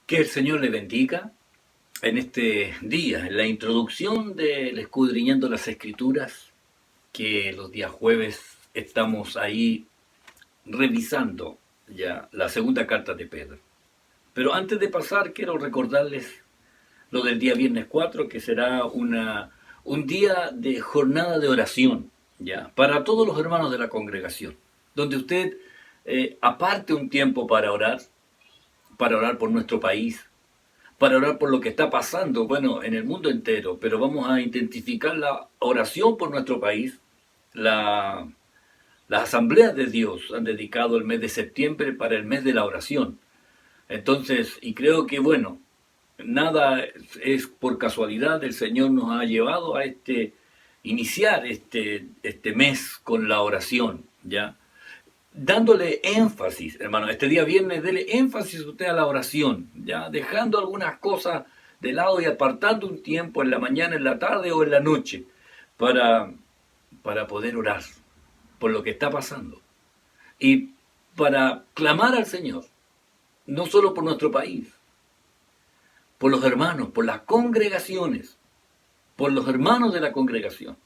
Que el Señor le bendiga en este día, en la introducción del Escudriñando las Escrituras, que los días jueves estamos ahí revisando ya la segunda carta de Pedro. Pero antes de pasar, quiero recordarles lo del día viernes 4, que será un día de jornada de oración, ya, para todos los hermanos de la congregación, donde usted aparte un tiempo para orar por nuestro país, para orar por lo que está pasando, bueno, en el mundo entero, pero vamos a intensificar la oración por nuestro país. La, las asambleas de Dios han dedicado el mes de septiembre para el mes de la oración. Entonces, y creo que, bueno, nada es por casualidad, el Señor nos ha llevado a iniciar este mes con la oración, ¿ya? Dándole énfasis, hermano, este día viernes, dele énfasis usted a la oración, ya, dejando algunas cosas de lado y apartando un tiempo en la mañana, en la tarde o en la noche para, para poder orar por lo que está pasando y para clamar al Señor, no solo por nuestro país, por los hermanos, por las congregaciones, por los hermanos de la congregación.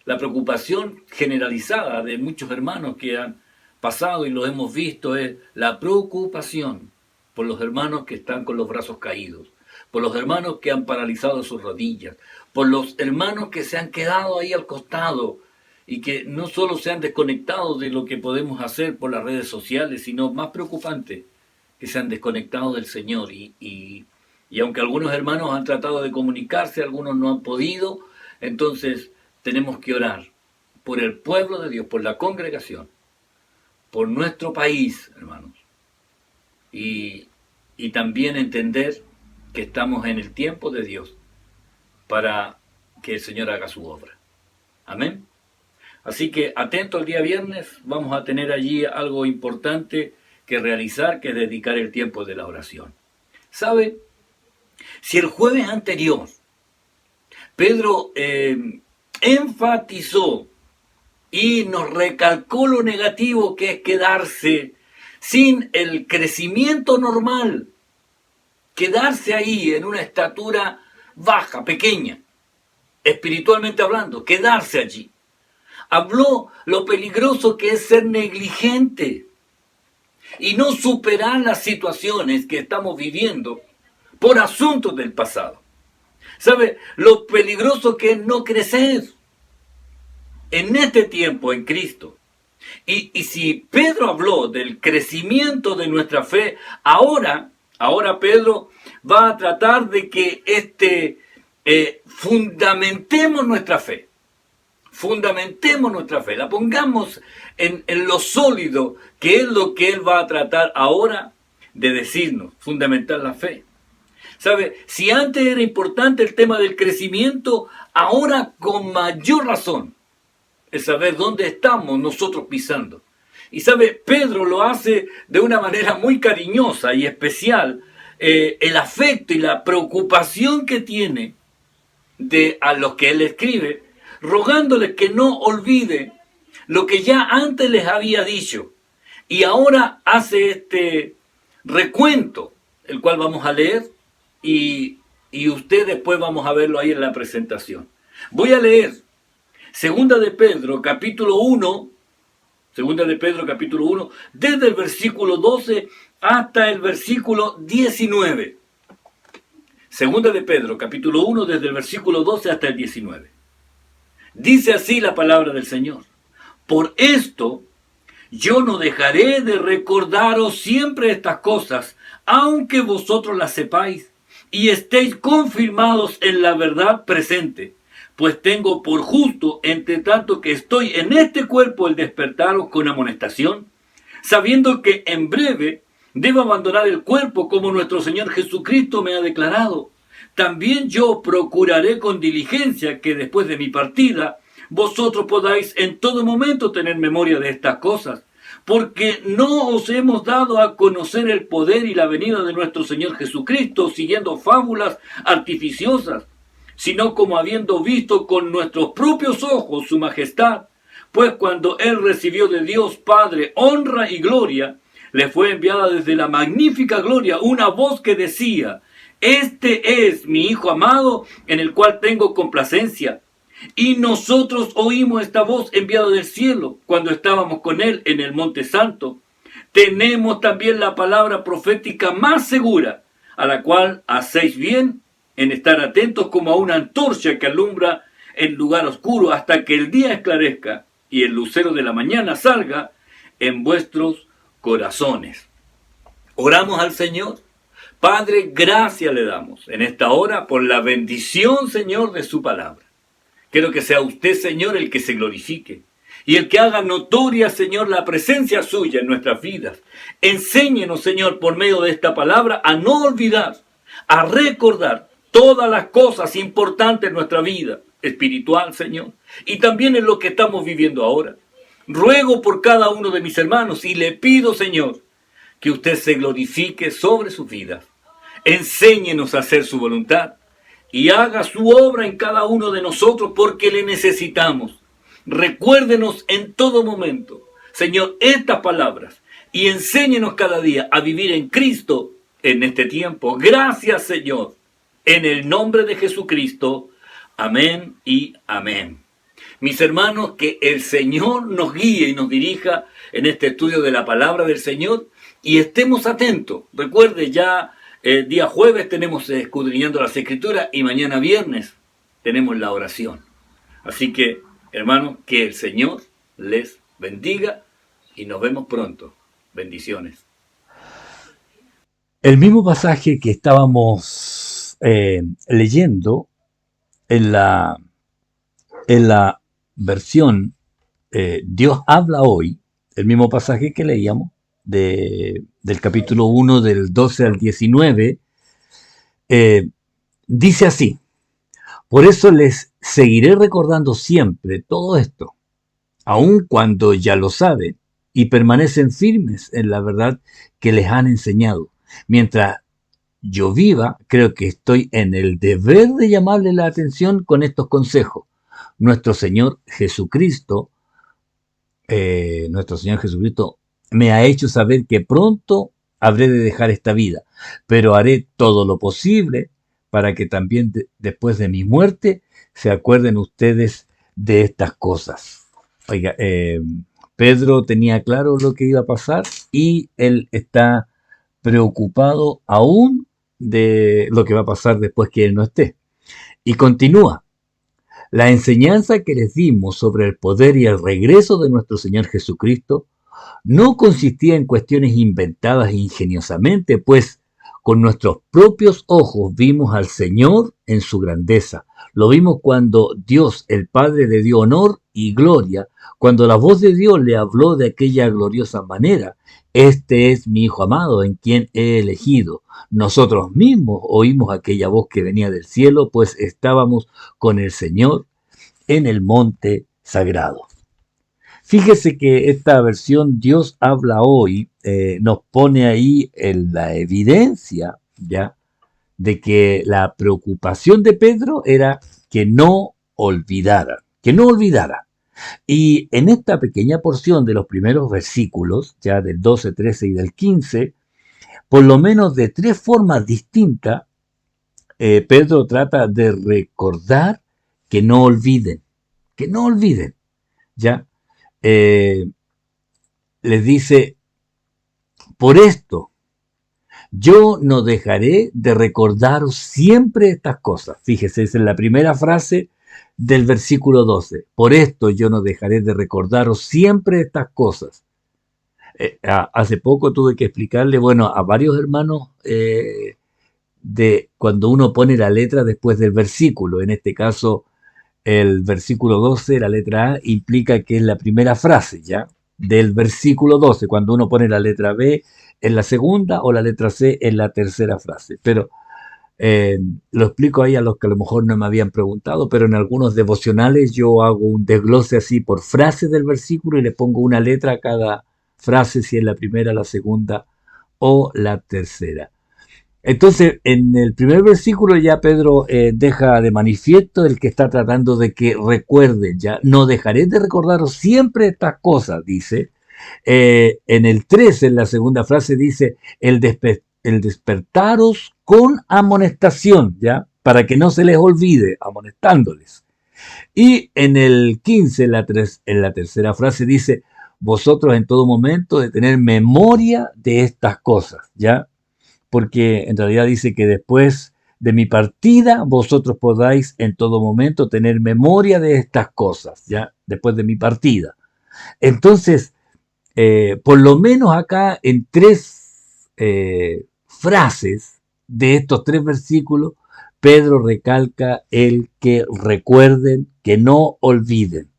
La preocupación generalizada de muchos hermanos que han pasado y lo hemos visto es la preocupación por los hermanos que están con los brazos caídos, por los hermanos que han paralizado sus rodillas, por los hermanos que se han quedado ahí al costado y que no solo se han desconectado de lo que podemos hacer por las redes sociales, sino más preocupante, que se han desconectado del Señor y aunque algunos hermanos han tratado de comunicarse, algunos no han podido, entonces tenemos que orar por el pueblo de Dios, por la congregación, por nuestro país, hermanos. Y también entender que estamos en el tiempo de Dios para que el Señor haga su obra. Amén. Así que atento al día viernes, vamos a tener allí algo importante que realizar, que es dedicar el tiempo de la oración. ¿Sabe? Si el jueves anterior Pedro enfatizó y nos recalcó lo negativo que es quedarse sin el crecimiento normal, quedarse ahí en una estatura baja, pequeña, espiritualmente hablando, quedarse allí. Habló lo peligroso que es ser negligente y no superar las situaciones que estamos viviendo por asuntos del pasado. ¿Sabe? Lo peligroso que es no crecer en este tiempo en Cristo. Y si Pedro habló del crecimiento de nuestra fe, ahora Pedro va a tratar de que fundamentemos nuestra fe. Fundamentemos nuestra fe, la pongamos en lo sólido, que es lo que él va a tratar ahora de decirnos, fundamentar la fe. ¿Sabe? Si antes era importante el tema del crecimiento, ahora con mayor razón es saber dónde estamos nosotros pisando. Y sabe, Pedro lo hace de una manera muy cariñosa y especial, el afecto y la preocupación que tiene a los que él escribe, rogándoles que no olvide lo que ya antes les había dicho. Y ahora hace este recuento, el cual vamos a leer, y usted después vamos a verlo ahí en la presentación. Voy a leer Segunda de Pedro, capítulo 1, desde el versículo 12 hasta el versículo 19. Segunda de Pedro, capítulo 1, desde el versículo 12 hasta el 19. Dice así la palabra del Señor. Por esto, yo no dejaré de recordaros siempre estas cosas, aunque vosotros las sepáis y estéis confirmados en la verdad presente. Pues tengo por justo, entre tanto que estoy en este cuerpo, el despertaros con amonestación, sabiendo que en breve debo abandonar el cuerpo como nuestro Señor Jesucristo me ha declarado. También yo procuraré con diligencia que después de mi partida vosotros podáis en todo momento tener memoria de estas cosas, porque no os hemos dado a conocer el poder y la venida de nuestro Señor Jesucristo siguiendo fábulas artificiosas, sino como habiendo visto con nuestros propios ojos su majestad, pues cuando Él recibió de Dios Padre honra y gloria, le fue enviada desde la magnífica gloria una voz que decía: este es mi Hijo amado, en el cual tengo complacencia. Y nosotros oímos esta voz enviada del cielo cuando estábamos con él en el Monte Santo. Tenemos también la palabra profética más segura, a la cual hacéis bien en estar atentos como a una antorcha que alumbra en lugar oscuro hasta que el día esclarezca y el lucero de la mañana salga en vuestros corazones. Oramos al Señor. Padre, gracias le damos en esta hora por la bendición, Señor, de su palabra. Quiero que sea usted, Señor, el que se glorifique y el que haga notoria, Señor, la presencia suya en nuestras vidas. Enséñenos, Señor, por medio de esta palabra a no olvidar, a recordar todas las cosas importantes en nuestra vida espiritual, Señor, y también en lo que estamos viviendo ahora. Ruego por cada uno de mis hermanos y le pido, Señor, que usted se glorifique sobre sus vidas. Enséñenos a hacer su voluntad y haga su obra en cada uno de nosotros porque le necesitamos. Recuérdenos en todo momento, Señor, estas palabras y enséñenos cada día a vivir en Cristo en este tiempo. Gracias, Señor, en el nombre de Jesucristo. Amén y amén. Mis hermanos, que el Señor nos guíe y nos dirija en este estudio de la palabra del Señor y estemos atentos. Recuerde, ya el día jueves tenemos escudriñando las Escrituras y mañana viernes tenemos la oración. Así que, hermanos, que el Señor les bendiga y nos vemos pronto. Bendiciones. El mismo pasaje que estábamos leyendo en la versión Dios habla hoy, el mismo pasaje que leíamos del capítulo 1 del 12 al 19, dice así: por eso les seguiré recordando siempre todo esto, aun cuando ya lo saben y permanecen firmes en la verdad que les han enseñado. Mientras yo viva, creo que estoy en el deber de llamarle la atención con estos consejos. Nuestro Señor Jesucristo me ha hecho saber que pronto habré de dejar esta vida, pero haré todo lo posible para que también después de mi muerte se acuerden ustedes de estas cosas. Oiga, Pedro tenía claro lo que iba a pasar y él está preocupado aún de lo que va a pasar después que él no esté. Y continúa: la enseñanza que les dimos sobre el poder y el regreso de nuestro Señor Jesucristo no consistía en cuestiones inventadas ingeniosamente, pues con nuestros propios ojos vimos al Señor en su grandeza. Lo vimos cuando Dios, el Padre, le dio honor y gloria, cuando la voz de Dios le habló de aquella gloriosa manera: este es mi Hijo amado, en quien he elegido. Nosotros mismos oímos aquella voz que venía del cielo, pues estábamos con el Señor en el monte sagrado. Fíjese que esta versión Dios habla hoy nos pone ahí en la evidencia ya de que la preocupación de Pedro era que no olvidara. Y en esta pequeña porción de los primeros versículos, ya del 12, 13 y del 15, por lo menos de tres formas distintas, Pedro trata de recordar que no olviden, ¿ya? Les dice: por esto, yo no dejaré de recordaros siempre estas cosas. Fíjese, esa es la primera frase del versículo 12. Por esto yo no dejaré de recordaros siempre estas cosas. Hace poco tuve que explicarle, a varios hermanos de cuando uno pone la letra después del versículo. En este caso, el versículo 12, la letra A, implica que es la primera frase, ¿ya? Del versículo 12. Cuando uno pone la letra B en la segunda o la letra C en la tercera frase. Pero lo explico ahí a los que a lo mejor no me habían preguntado, pero en algunos devocionales yo hago un desglose así por frases del versículo y le pongo una letra a cada frase, si es la primera, la segunda o la tercera. Entonces, en el primer versículo ya Pedro deja de manifiesto el que está tratando de que recuerden, ya no dejaré de recordaros siempre estas cosas, dice, En el 13, en la segunda frase, dice, el despertaros con amonestación, ¿ya? Para que no se les olvide, amonestándoles. Y en el 15, en la tercera frase, dice, vosotros en todo momento de tener memoria de estas cosas, ¿ya? Porque en realidad dice que después de mi partida, vosotros podáis en todo momento tener memoria de estas cosas, ¿ya? Después de mi partida. Entonces, por lo menos acá en tres frases de estos tres versículos, Pedro recalca el que recuerden, que no olviden.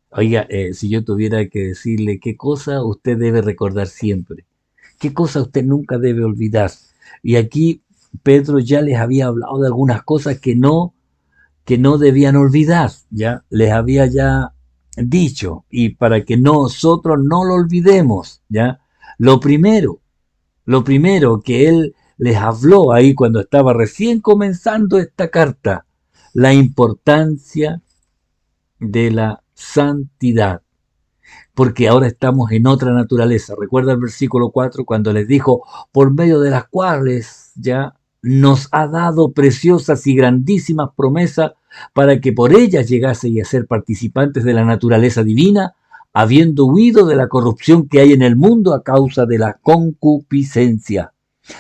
Oiga, si yo tuviera que decirle qué cosa usted debe recordar siempre, qué cosa usted nunca debe olvidar. Y aquí Pedro ya les había hablado de algunas cosas que no debían olvidar, ya les había ya dicho, y para que nosotros no lo olvidemos, ya lo primero, lo primero que él les habló ahí cuando estaba recién comenzando esta carta, la importancia de la santidad, porque ahora estamos en otra naturaleza. Recuerda el versículo 4 cuando les dijo, por medio de las cuales ya nos ha dado preciosas y grandísimas promesas para que por ellas llegaseis a ser participantes de la naturaleza divina, habiendo huido de la corrupción que hay en el mundo a causa de la concupiscencia.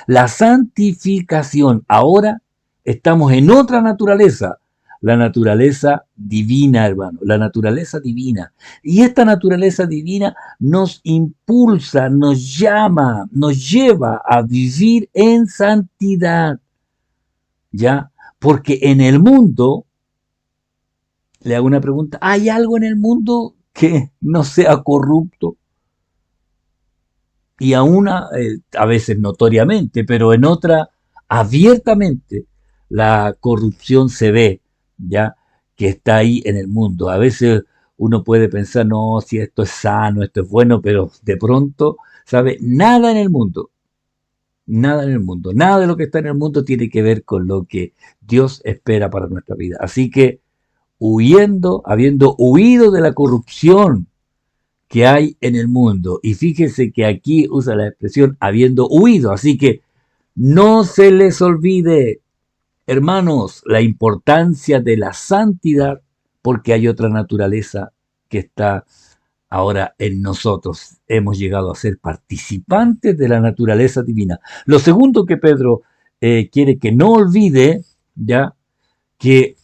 La santificación. Ahora estamos en otra naturaleza, la naturaleza divina, hermano, la naturaleza divina. Y esta naturaleza divina nos impulsa, nos llama, nos lleva a vivir en santidad, ¿ya? Porque en el mundo, le hago una pregunta, ¿hay algo en el mundo que no sea corrupto? Y a veces notoriamente, pero en otra abiertamente, la corrupción se ve, ya que está ahí en el mundo. A veces uno puede pensar, no, si esto es sano, esto es bueno, pero de pronto, ¿sabe? Nada en el mundo, nada en el mundo, nada de lo que está en el mundo tiene que ver con lo que Dios espera para nuestra vida. Así que huyendo, habiendo huido de la corrupción que hay en el mundo. Y fíjense que aquí usa la expresión habiendo huido. Así que no se les olvide, hermanos, la importancia de la santidad, porque hay otra naturaleza que está ahora en nosotros. Hemos llegado a ser participantes de la naturaleza divina. Lo segundo que Pedro quiere que no olvide, ya, que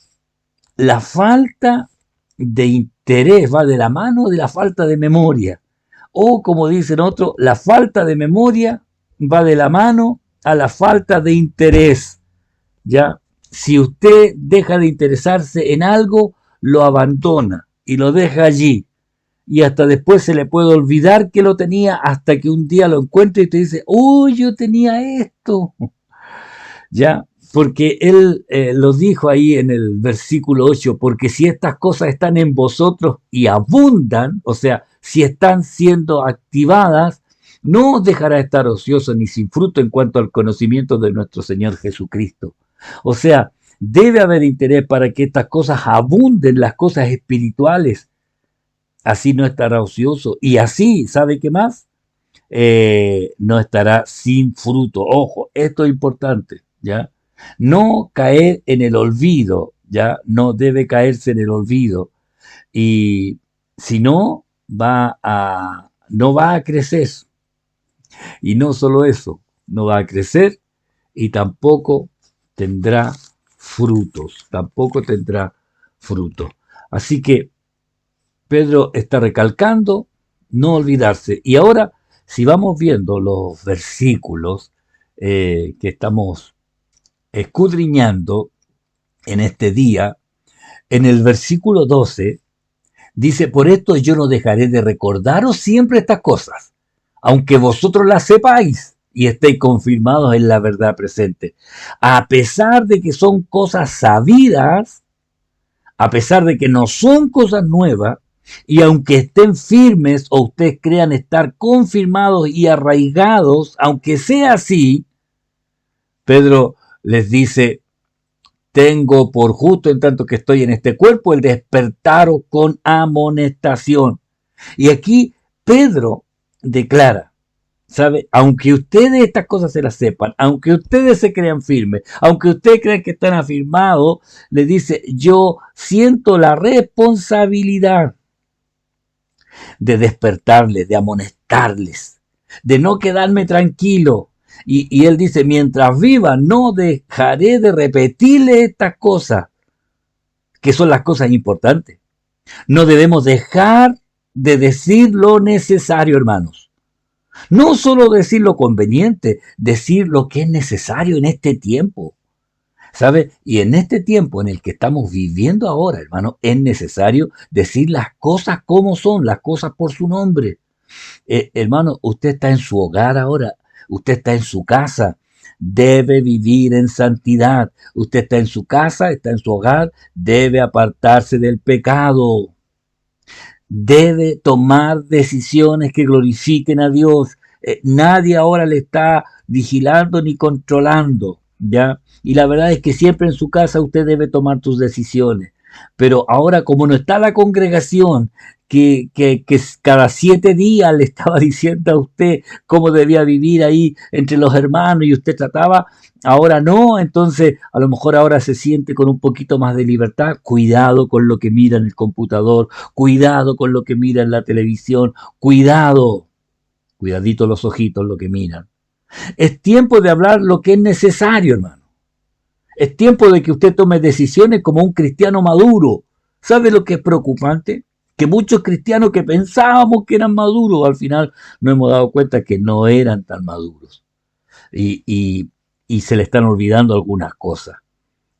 la falta de interés va de la mano de la falta de memoria. O como dicen otros, la falta de memoria va de la mano a la falta de interés. ¿Ya? Si usted deja de interesarse en algo, lo abandona y lo deja allí. Y hasta después se le puede olvidar que lo tenía hasta que un día lo encuentre y te dice, oh, yo tenía esto. ¿Ya? Porque él lo dijo ahí en el versículo 8, porque si estas cosas están en vosotros y abundan, o sea, si están siendo activadas, no os dejará estar ocioso ni sin fruto en cuanto al conocimiento de nuestro Señor Jesucristo. O sea, debe haber interés para que estas cosas abunden, las cosas espirituales. Así no estará ocioso. Y así, ¿sabe qué más? No estará sin fruto. Ojo, esto es importante, ¿ya? No caer en el olvido, ¿ya? No debe caerse en el olvido. Y si no, no va a crecer. Y no solo eso, no va a crecer y tampoco tendrá frutos, tampoco tendrá frutos. Así que Pedro está recalcando no olvidarse. Y ahora, si vamos viendo los versículos que estamos escudriñando en este día, en el versículo 12 dice, por esto yo no dejaré de recordaros siempre estas cosas, aunque vosotros las sepáis y estéis confirmados en la verdad presente. A pesar de que son cosas sabidas, a pesar de que no son cosas nuevas, y aunque estén firmes o ustedes crean estar confirmados y arraigados, aunque sea así, Pedro les dice, tengo por justo en tanto que estoy en este cuerpo el despertaros con amonestación. Y aquí Pedro declara, ¿sabe? Aunque ustedes estas cosas se las sepan, aunque ustedes se crean firmes, aunque ustedes crean que están afirmados, le dice, yo siento la responsabilidad de despertarles, de amonestarles, de no quedarme tranquilo. Y él dice, mientras viva, no dejaré de repetirle estas cosas, que son las cosas importantes. No debemos dejar de decir lo necesario, hermanos. No solo decir lo conveniente, decir lo que es necesario en este tiempo. ¿Sabe? Y en este tiempo en el que estamos viviendo ahora, hermano, es necesario decir las cosas como son, las cosas por su nombre. Hermano, usted está en su hogar ahora, usted está en su casa, debe vivir en santidad. Usted está en su casa, está en su hogar, debe apartarse del pecado. Debe tomar decisiones que glorifiquen a Dios. Nadie ahora le está vigilando ni controlando, ¿ya? Y la verdad es que siempre en su casa usted debe tomar sus decisiones. Pero ahora, como no está la congregación que cada 7 días le estaba diciendo a usted cómo debía vivir ahí entre los hermanos y usted trataba, ahora no, entonces a lo mejor ahora se siente con un poquito más de libertad. Cuidado con lo que mira en el computador, cuidado con lo que mira en la televisión, cuidado, cuidadito los ojitos lo que miran. Es tiempo de hablar lo que es necesario, hermano. Es tiempo de que usted tome decisiones como un cristiano maduro. ¿Sabe lo que es preocupante? Que muchos cristianos que pensábamos que eran maduros, al final nos hemos dado cuenta que no eran tan maduros. Y, y, y se le están olvidando algunas cosas.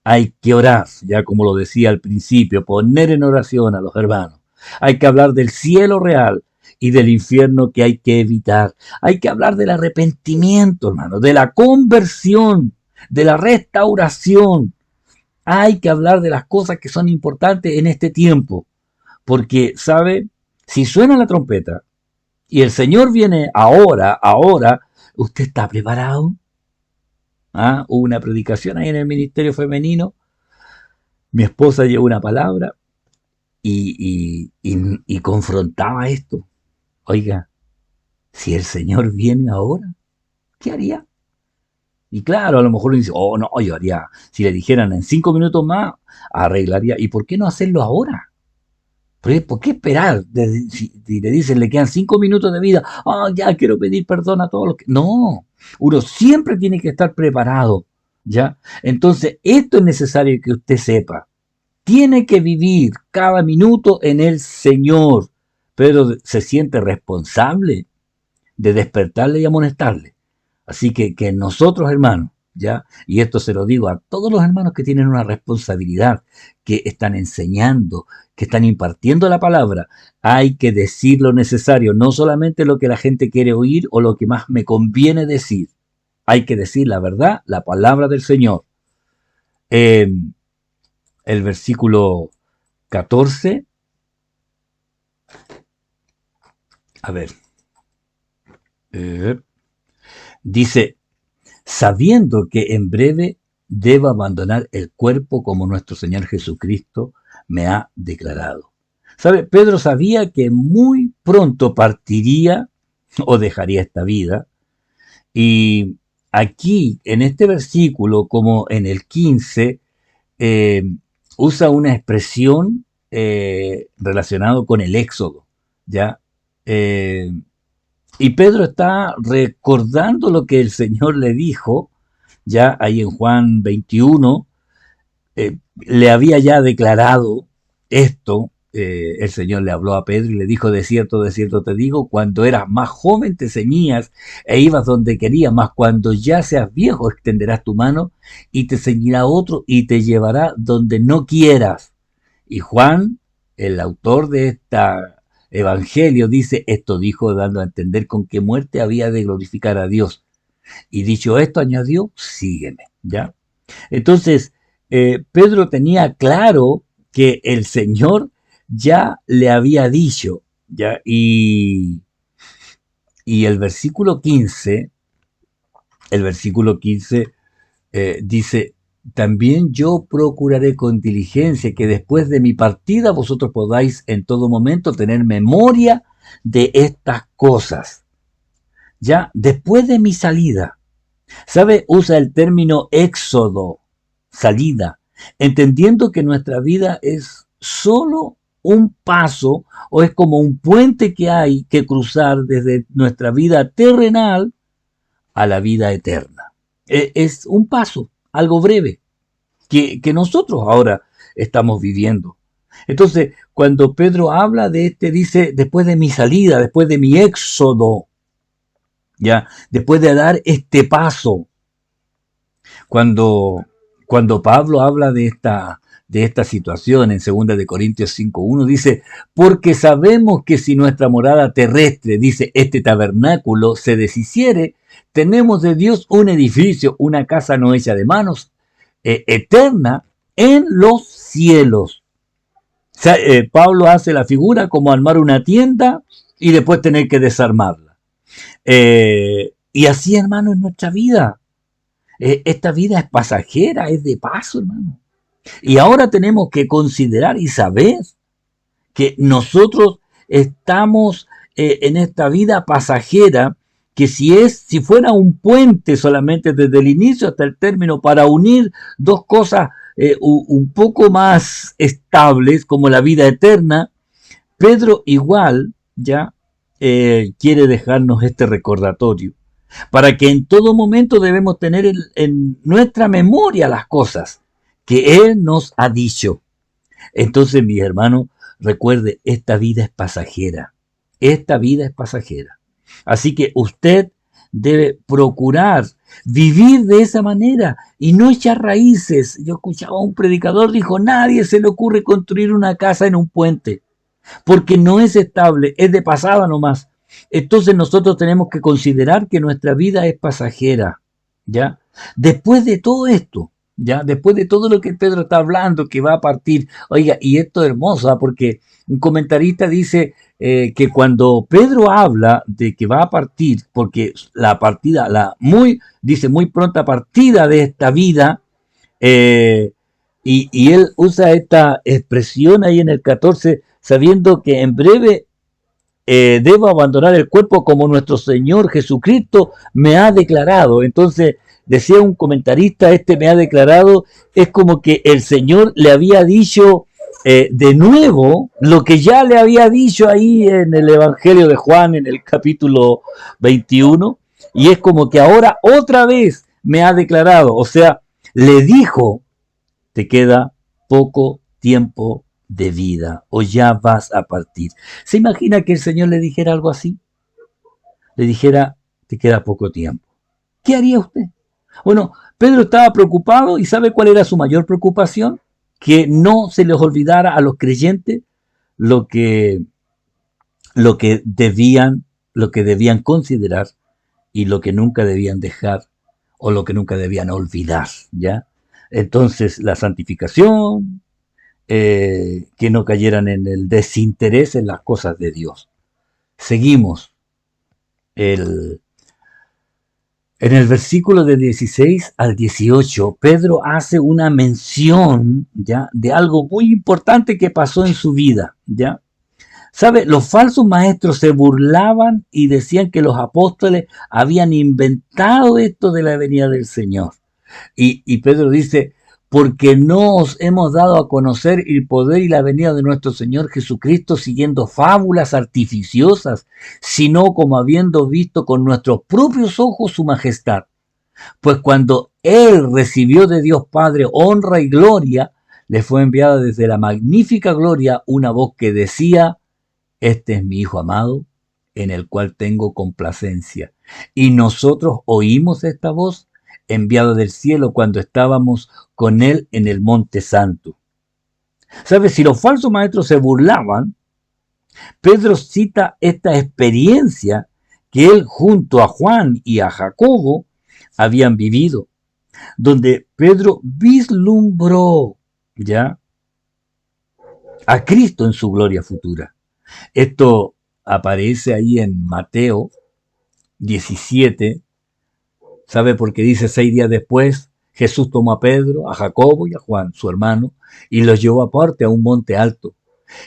Hay que orar, ya como lo decía al principio, poner en oración a los hermanos. Hay que hablar del cielo real y del infierno que hay que evitar. Hay que hablar del arrepentimiento, hermano, de la conversión, de la restauración. Hay que hablar de las cosas que son importantes en este tiempo. Porque, ¿sabe? Si suena la trompeta y el Señor viene ahora, ¿usted está preparado? ¿Ah? Hubo una predicación ahí en el ministerio femenino. Mi esposa llevó una palabra y confrontaba esto. Oiga, si el Señor viene ahora, ¿qué haría? Y claro, a lo mejor uno dice, oh no, yo haría, si le dijeran en 5 minutos más, arreglaría. ¿Y por qué no hacerlo ahora? ¿Por qué esperar? Si le dicen, le quedan 5 minutos de vida, ya quiero pedir perdón a todos los que... No, uno siempre tiene que estar preparado, ¿ya? Entonces, esto es necesario que usted sepa. Tiene que vivir cada minuto en el Señor, pero se siente responsable de despertarle y amonestarle. Así que nosotros, hermanos, ¿ya? Y esto se lo digo a todos los hermanos que tienen una responsabilidad, que están enseñando, que están impartiendo la palabra, hay que decir lo necesario, no solamente lo que la gente quiere oír o lo que más me conviene decir. Hay que decir la verdad, la palabra del Señor. El versículo 14, a ver, dice, sabiendo que en breve debo abandonar el cuerpo como nuestro Señor Jesucristo me ha declarado. ¿Sabe? Pedro sabía que muy pronto partiría o dejaría esta vida. Y aquí, en este versículo, como en el 15, eh, usa una expresión relacionada con el éxodo, ¿ya? Eh, y Pedro está recordando lo que el Señor le dijo, ya ahí en Juan 21, le había ya declarado esto. El Señor le habló a Pedro y le dijo, de cierto te digo, cuando eras más joven te ceñías e ibas donde querías, mas cuando ya seas viejo extenderás tu mano y te ceñirá otro y te llevará donde no quieras. Y Juan, el autor de esta evangelio, dice, esto dijo dando a entender con qué muerte había de glorificar a Dios. Y dicho esto, añadió, sígueme, ¿ya? Entonces, Pedro tenía claro que el Señor ya le había dicho, ¿ya? Y el versículo 15 dice, también yo procuraré con diligencia que después de mi partida vosotros podáis en todo momento tener memoria de estas cosas. ya después de mi salida. ¿Sabe? Usa el término éxodo, salida, entendiendo que nuestra vida es solo un paso o es como un puente que hay que cruzar desde nuestra vida terrenal a la vida eterna. Es un paso, algo breve, que nosotros ahora estamos viviendo. Entonces, cuando Pedro habla de dice, después de mi salida, después de mi éxodo, ya, después de dar este paso, cuando, cuando Pablo habla de esta situación en 2 Corintios 5:1, dice, porque sabemos que si nuestra morada terrestre, dice, este tabernáculo se deshiciere, tenemos de Dios un edificio, una casa no hecha de manos, eterna en los cielos. O sea, Pablo hace la figura como armar una tienda y después tener que desarmarla. Y así, hermano, es nuestra vida. Esta vida es pasajera, es de paso, hermano. Y ahora tenemos que considerar y saber que nosotros estamos en esta vida pasajera, que si fuera un puente solamente desde el inicio hasta el término para unir dos cosas un poco más estables como la vida eterna, Pedro igual ya quiere dejarnos este recordatorio para que en todo momento debemos tener en nuestra memoria las cosas que Él nos ha dicho. Entonces, mis hermanos, recuerde, esta vida es pasajera. Esta vida es pasajera. Así que usted debe procurar vivir de esa manera y no echar raíces. Yo escuchaba a un predicador, dijo, nadie se le ocurre construir una casa en un puente, porque no es estable, es de pasada nomás. Entonces nosotros tenemos que considerar que nuestra vida es pasajera, ¿ya? Después de todo esto, ¿ya? Después de todo lo que Pedro está hablando, que va a partir, oiga, y esto es hermoso, ¿eh? Porque un comentarista dice que cuando Pedro habla de que va a partir, porque la partida, dice muy pronta partida de esta vida, eh, y él usa esta expresión ahí en el 14, sabiendo que en breve debo abandonar el cuerpo como nuestro Señor Jesucristo me ha declarado. Entonces, decía un comentarista, me ha declarado, es como que el Señor le había dicho de nuevo lo que ya le había dicho ahí en el Evangelio de Juan, en el capítulo 21, y es como que ahora otra vez me ha declarado, o sea, le dijo, te queda poco tiempo de vida o ya vas a partir. ¿Se imagina que el Señor le dijera algo así? Le dijera, te queda poco tiempo. ¿Qué haría usted? Bueno, Pedro estaba preocupado y ¿sabe cuál era su mayor preocupación? Que no se les olvidara a los creyentes lo que, lo que debían, lo que debían considerar y lo que nunca debían dejar o lo que nunca debían olvidar, ¿ya? Entonces, la santificación, que no cayeran en el desinterés en las cosas de Dios. Seguimos. El, en el versículo de 16 al 18, Pedro hace una mención, ¿ya?, de algo muy importante que pasó en su vida, ¿ya? ¿Sabe? Los falsos maestros se burlaban y decían que los apóstoles habían inventado esto de la venida del Señor. Y Pedro dice, porque no os hemos dado a conocer el poder y la venida de nuestro Señor Jesucristo siguiendo fábulas artificiosas, sino como habiendo visto con nuestros propios ojos su majestad. Pues cuando Él recibió de Dios Padre honra y gloria, le fue enviada desde la magnífica gloria una voz que decía, este es mi Hijo amado, en el cual tengo complacencia. Y nosotros oímos esta voz enviada del cielo cuando estábamos con Él en el Monte Santo. ¿Sabes? Si los falsos maestros se burlaban, Pedro cita esta experiencia que él junto a Juan y a Jacobo habían vivido, donde Pedro vislumbró ya a Cristo en su gloria futura. Esto aparece ahí en Mateo 17, ¿sabe? Porque dice 6 días después, Jesús tomó a Pedro, a Jacobo y a Juan, su hermano, y los llevó aparte a un monte alto.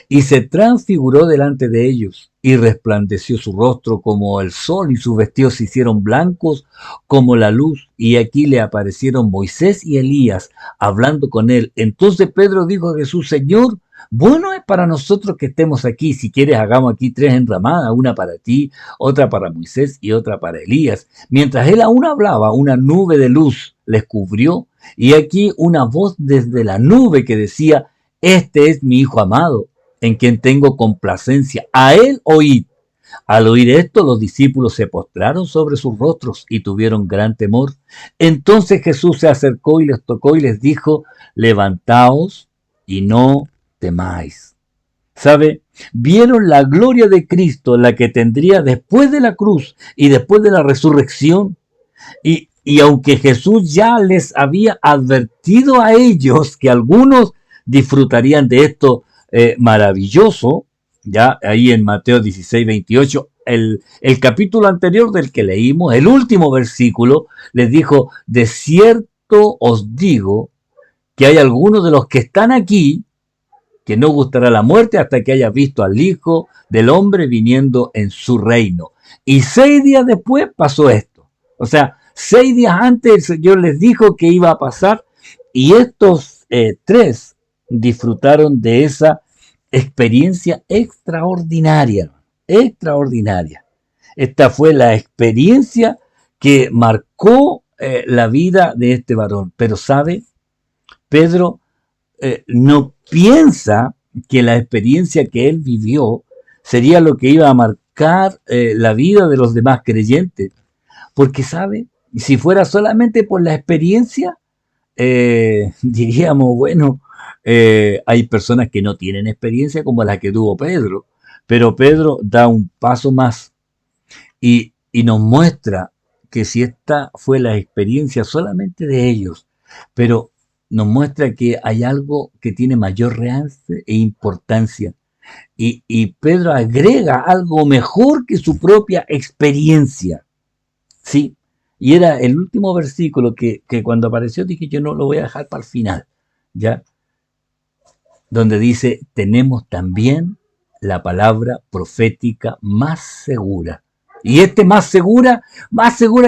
y se transfiguró delante de ellos, y resplandeció su rostro como el sol, y sus vestidos se hicieron blancos como la luz. Y aquí le aparecieron Moisés y Elías hablando con él. Entonces Pedro dijo a Jesús: Señor, bueno es para nosotros que estemos aquí. Si quieres, hagamos aquí 3 enramadas, una para ti, otra para Moisés y otra para Elías. Mientras él aún hablaba, una nube de luz les cubrió, y aquí una voz desde la nube que decía: Este es mi Hijo amado, en quien tengo complacencia, a él oíd. Al oír esto, los discípulos se postraron sobre sus rostros y tuvieron gran temor. Entonces Jesús se acercó y les tocó y les dijo: Levantaos y no temáis. ¿Sabe? Vieron la gloria de Cristo, la que tendría después de la cruz y después de la resurrección. Y aunque Jesús ya les había advertido a ellos que algunos disfrutarían de esto maravilloso, ya ahí en Mateo 16:28, el capítulo anterior del que leímos, el último versículo, les dijo: de cierto os digo que hay algunos de los que están aquí que no gustará la muerte hasta que haya visto al Hijo del Hombre viniendo en su reino. Y 6 días después pasó esto. O sea, 6 días antes el Señor les dijo que iba a pasar, y estos 3 disfrutaron de esa experiencia extraordinaria. Extraordinaria. Esta fue la experiencia que marcó la vida de este varón. Pero ¿sabe? Pedro no piensa que la experiencia que él vivió sería lo que iba a marcar la vida de los demás creyentes. Porque, ¿sabe? Si fuera solamente por la experiencia, diríamos, bueno, hay personas que no tienen experiencia como la que tuvo Pedro, pero Pedro da un paso más y nos muestra que si esta fue la experiencia solamente de ellos, pero nos muestra que hay algo que tiene mayor realce e importancia. Y Pedro agrega algo mejor que su propia experiencia. Sí, y era el último versículo que cuando apareció dije: yo no lo voy a dejar para el final, ¿ya? Donde dice: tenemos también la palabra profética más segura. Y más segura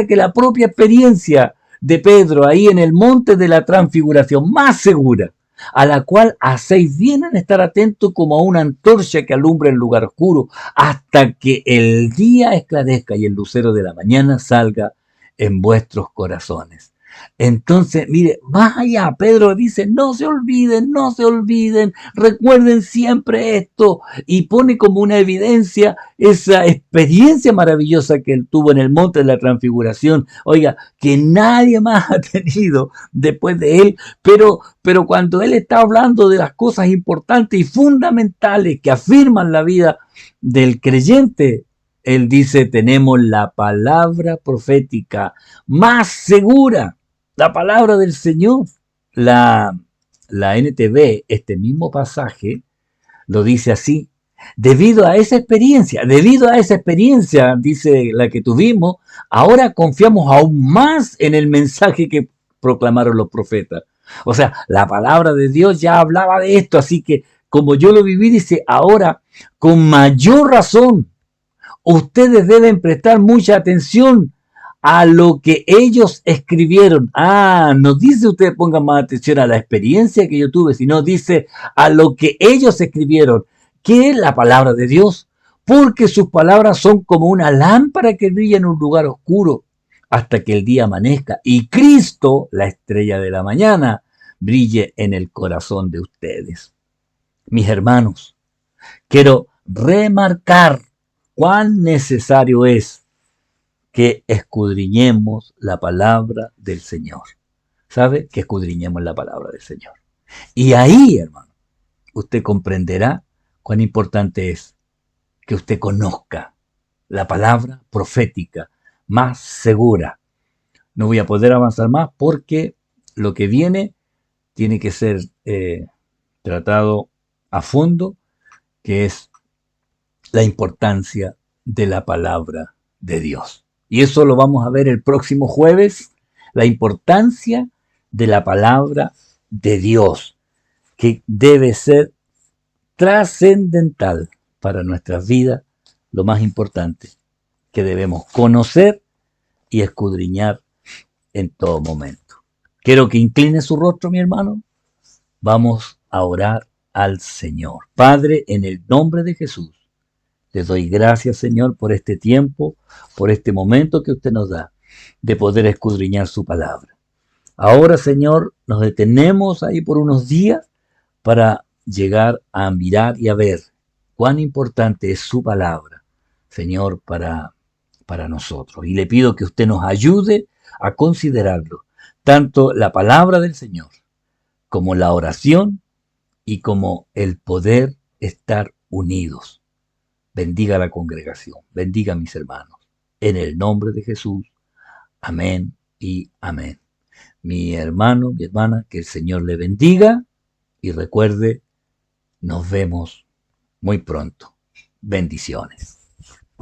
que la propia experiencia de Pedro ahí en el monte de la transfiguración, más segura, a la cual hacéis bien en estar atentos como a una antorcha que alumbra el lugar oscuro, hasta que el día esclarezca y el lucero de la mañana salga en vuestros corazones. Entonces, mire, vaya, Pedro dice: no se olviden, no se olviden, recuerden siempre esto, y pone como una evidencia esa experiencia maravillosa que él tuvo en el monte de la transfiguración, oiga, que nadie más ha tenido después de él, pero cuando él está hablando de las cosas importantes y fundamentales que afirman la vida del creyente, él dice: tenemos la palabra profética más segura, la palabra del Señor. La NTV, este mismo pasaje, lo dice así: debido a esa experiencia, dice la que tuvimos, ahora confiamos aún más en el mensaje que proclamaron los profetas. O sea, la palabra de Dios ya hablaba de esto, así que como yo lo viví, dice, ahora con mayor razón ustedes deben prestar mucha atención a lo que ellos escribieron. No dice ustedes pongan más atención a la experiencia que yo tuve, sino dice a lo que ellos escribieron, que es la palabra de Dios, porque sus palabras son como una lámpara que brilla en un lugar oscuro hasta que el día amanezca y Cristo, la estrella de la mañana, brille en el corazón de ustedes. Mis hermanos, quiero remarcar cuán necesario es que escudriñemos la palabra del Señor. ¿Sabe? Que escudriñemos la palabra del Señor. Y ahí, hermano, usted comprenderá cuán importante es que usted conozca la palabra profética más segura. No voy a poder avanzar más porque lo que viene tiene que ser tratado a fondo, que es la importancia de la palabra de Dios. Y eso lo vamos a ver el próximo jueves, la importancia de la palabra de Dios, que debe ser trascendental para nuestras vidas, lo más importante que debemos conocer y escudriñar en todo momento. Quiero que incline su rostro, mi hermano. Vamos a orar al Señor. Padre, en el nombre de Jesús, te doy gracias, Señor, por este tiempo, por este momento que usted nos da de poder escudriñar su palabra. Ahora, Señor, nos detenemos ahí por unos días para llegar a mirar y a ver cuán importante es su palabra, Señor, para nosotros. Y le pido que usted nos ayude a considerarlo, tanto la palabra del Señor como la oración y como el poder estar unidos. Bendiga a la congregación, bendiga a mis hermanos. En el nombre de Jesús, amén y amén. Mi hermano, mi hermana, que el Señor le bendiga y recuerde, nos vemos muy pronto. Bendiciones.